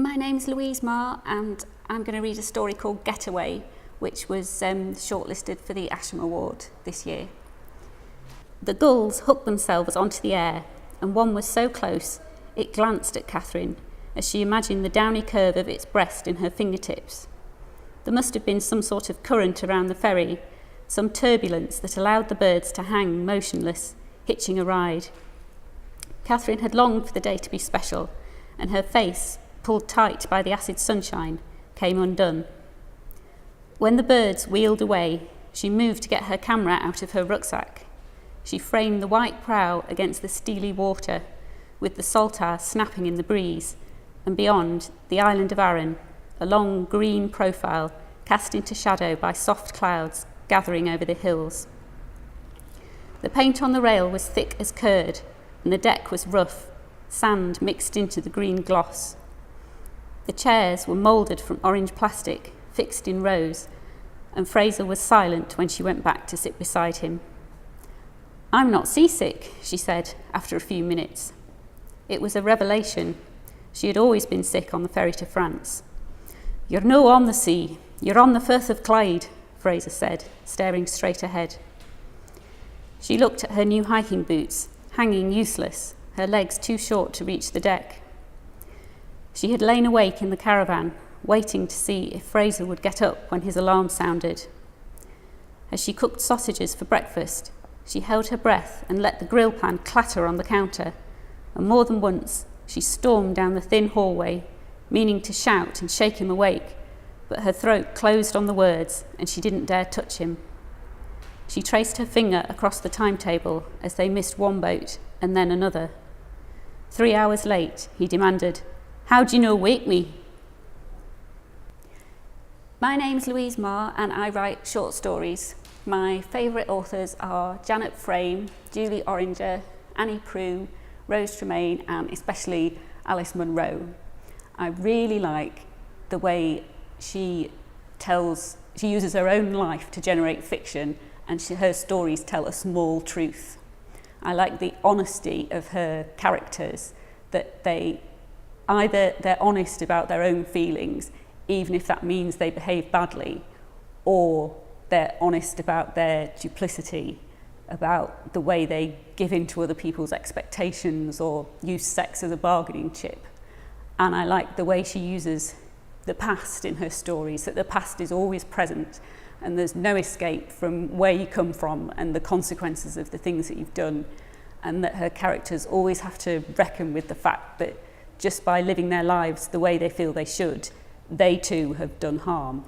My name's Louise Marr and I'm going to read a story called Getaway, which was shortlisted for the Asham Award this year. The gulls hooked themselves onto the air, and one was so close it glanced at Catherine as she imagined the downy curve of its breast in her fingertips. There must have been some sort of current around the ferry, some turbulence that allowed the birds to hang motionless, hitching a ride. Catherine had longed for the day to be special, and her face, pulled tight by the acid sunshine, came undone. When the birds wheeled away, she moved to get her camera out of her rucksack. She framed the white prow against the steely water, with the saltire snapping in the breeze, and beyond, the island of Arran, a long green profile cast into shadow by soft clouds gathering over the hills. The paint on the rail was thick as curd, and the deck was rough, sand mixed into the green gloss. The chairs were moulded from orange plastic, fixed in rows, and Fraser was silent when she went back to sit beside him. "I'm not seasick," she said after a few minutes. It was a revelation. She had always been sick on the ferry to France. "You're no on the sea, you're on the Firth of Clyde," Fraser said, staring straight ahead. She looked at her new hiking boots, hanging useless, her legs too short to reach the deck. She had lain awake in the caravan, waiting to see if Fraser would get up when his alarm sounded. As she cooked sausages for breakfast, she held her breath and let the grill pan clatter on the counter, and more than once she stormed down the thin hallway, meaning to shout and shake him awake, but her throat closed on the words and she didn't dare touch him. She traced her finger across the timetable as they missed one boat and then another. 3 hours late, he demanded, "How do you know wake me?" My name's Louise Marr and I write short stories. My favourite authors are Janet Frame, Julie Oringer, Annie Proulx, Rose Tremaine and especially Alice Munro. I really like the way she uses her own life to generate fiction, and her stories tell a small truth. I like the honesty of her characters, that they're honest about their own feelings, even if that means they behave badly, or they're honest about their duplicity, about the way they give in to other people's expectations or use sex as a bargaining chip. And I like the way she uses the past in her stories, that the past is always present and there's no escape from where you come from and the consequences of the things that you've done, and that her characters always have to reckon with the fact that just by living their lives the way they feel they should, they too have done harm.